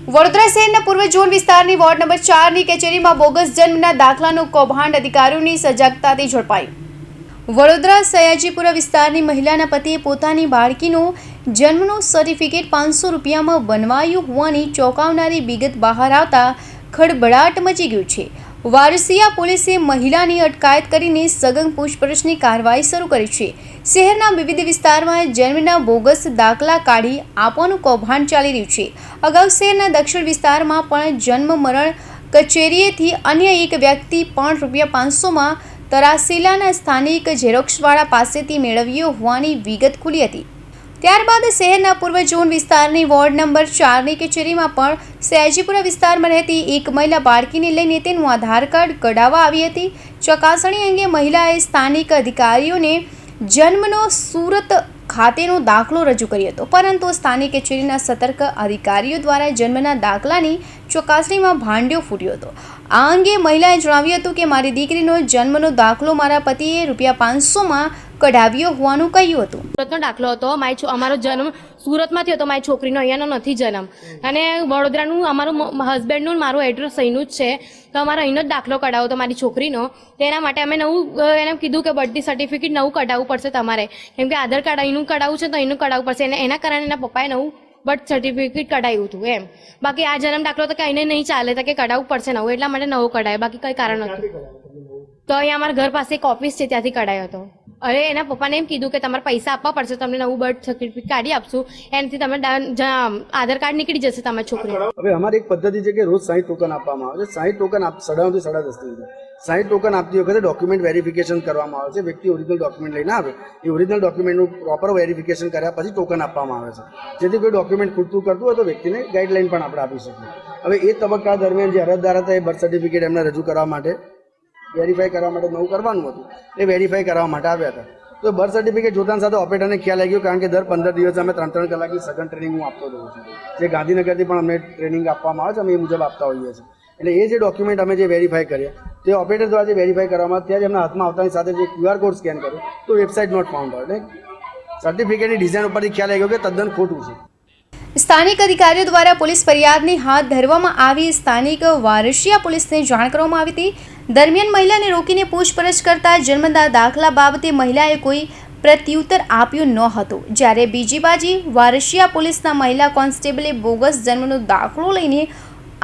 વડોદરા શહેરના પૂર્વ ઝોન વિસ્તારની વોર્ડ નંબર 4ની કચેરીમાં બોગસ જન્મના દાખલાનું કૌભાંડ અધિકારીઓની સજાગતાથી ઝડપાયું। વડોદરા સયાજીપુરા વિસ્તારની મહિલાના પતિએ પોતાની બાળકીનું જન્મનું સર્ટિફિકેટ 500 રૂપિયામાં બનવાયું હોવાની ચોંકાવનારી વિગત બહાર આવતા ખળભળાટ મચી ગયું છે। વારસિયા પોલીસે મહિલાની અટકાયત કરીને સઘન પૂછપરછની કાર્યવાહી શરૂ કરી છે। શહેરના વિવિધ વિસ્તારમાં જન્મના બોગસ દાખલા કાઢી આપવાનું કૌભાંડ ચાલી રહ્યું છે। અગાઉ શહેરના દક્ષિણ વિસ્તારમાં પણ જન્મ મરણ કચેરીએથી અન્ય એક વ્યક્તિ પણ ₹500માં તરાસીલાના સ્થાનિક ઝેરોક્સવાળા પાસેથી મેળવ્યો હોવાની વિગત ખુલી હતી। ત્યારબાદ શહેરના પૂર્વ ઝોન વિસ્તારની વોર્ડ નંબર 4ની કચેરીમાં પણ સયાજીપુરા વિસ્તારમાં રહેતી એક મહિલા બાળકીને લઈને તેનું આધાર કાર્ડ કઢાવવા આવી હતી। ચકાસણી અંગે મહિલાએ સ્થાનિક અધિકારીઓને જન્મનો સુરત ખાતેનો દાખલો રજૂ કર્યો હતો, પરંતુ સ્થાનિક કચેરીના સતર્ક અધિકારીઓ દ્વારા જન્મના દાખલાની ચકાસણીમાં ભાંડ્યો ફૂટ્યો હતો। આ અંગે મહિલાએ જણાવ્યું હતું કે મારી દીકરીનો જન્મનો દાખલો મારા પતિએ ₹500માં કઢાવ્યો હોવાનું કહ્યું હતું। સુરતનો દાખલો હતો। અમારો જન્મ સુરતમાં થયો હતો, મારી છોકરીનો અહીંયાનો નથી જન્મ, અને વડોદરાનું અમારું હસબન્ડનું મારું એડ્રેસ અહીંનું જ છે, તો અમારો અહીંનો જ દાખલો કઢાવો હતો મારી છોકરીનો। તેના માટે અમે નવું એને કીધું કે બર્થ સર્ટિફિકેટ નવું કઢાવવું પડશે તમારે, કેમ કે આધાર કાર્ડ અહીંનું કઢાવવું છે તો અહીંનું કઢાવવું પડશે, અને એના કારણે એના પપ્પાએ નવું બર્થ સર્ટિફિકેટ કઢાવ્યું હતું એમ। બાકી આ જન્મ દાખલો તો કંઈને નહીં ચાલે, તો કે કઢાવવું પડશે નવું, એટલા માટે નવું કઢાવ્યું, બાકી કંઈ કારણ નથી। તો અહીંયા અમારા ઘર પાસે એક ઓફિસ છે, ત્યાંથી કઢાયો હતો। અરે એના પપ્પાને એમ કીધું કે તમારે પૈસા આપવા પડશે, તમને નવું બર્થ સર્ટિફિકેટ કાઢી આપશું, એનાથી તમે આધાર કાર્ડ નીકળી જશે તમારી છોકરી। હવે અમારી એક પદ્ધતિ છે કે રોજ 60 ટોકન આપવામાં આવે છે। 60 ટોકન 9:30 થી 10:30 60 ટોકન આપતી વખતે ડોક્યુમેન્ટ વેરિફિકેશન કરવામાં આવે છે। વ્યક્તિ ઓરિજિનલ ડોક્યુમેન્ટ લઈને આવે, એ ઓરિજિનલ ડોક્યુમેન્ટનું પ્રોપર વેરિફિકેશન કર્યા પછી ટોકન આપવામાં આવે છે, જેથી કોઈ ડોક્યુમેન્ટ ખૂટતું કરતું હોય તો વ્યક્તિને ગાઈડલાઈન પણ આપણે આપી શકીએ। હવે એ તબક્કા દરમિયાન જે અરજદાર હતા એ બર્થ સર્ટિફિકેટ એમને રજૂ કરવા માટે વેરીફાઈ કરવા માટે નવું કરવાનું હતું, એ વેરીફાઈ કરવા માટે આવ્યા હતા। તો બર્થ સર્ટિફિકેટ જોતાની સાથે ઓપરેટરને ખ્યાલ આવી ગયો, કારણ કે દર 15 દિવસે અમે 3-3 કલાકની સઘન ટ્રેનિંગ હું આપતો રહું છું, જે ગાંધીનગરથી પણ અમને ટ્રેનિંગ આપવામાં આવે છે, અમે એ મુજબ આપતા હોઈએ છીએ। એટલે એ જે ડોક્યુમેન્ટ અમે જે વેરીફાઈ કર્યા તે ઓપરેટર દ્વારા જે વેરીફાઈ કરવામાં ત્યારે એમના હાથમાં આવતાની સાથે જે QR કોડ સ્કેન કર્યો તો વેબસાઇટ નોટ ફાઉન્ડ આઉટ, એટલે સર્ટિફિકેટની ડિઝાઇન ઉપરથી ખ્યાલ આવી ગયો કે તદ્દન ખોટું છે। સ્થાનિક અધિકારીઓ દ્વારા પોલીસ ફરિયાદની હાથ ધરવામાં આવી। સ્થાનિક વારસિયા પોલીસને જાણ કરવામાં આવી હતી। દરમિયાન મહિલાને રોકીને પૂછપરછ કરતા જન્મના દાખલા બાબતે મહિલાએ કોઈ પ્રત્યુત્તર આપ્યું ન હતું। જ્યારે બીજી બાજુ વારસિયા પોલીસના મહિલા કોન્સ્ટેબલે બોગસ જન્મનો દાખલો લઈને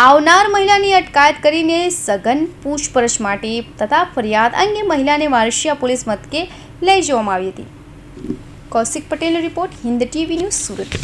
આવનાર મહિલાની અટકાયત કરીને સઘન પૂછપરછ માટે તથા ફરિયાદ અંગે મહિલાને વારસિયા પોલીસ મથકે લઈ જવામાં આવી હતી। કૌશિક પટેલનો report, Hind TV news, Surat.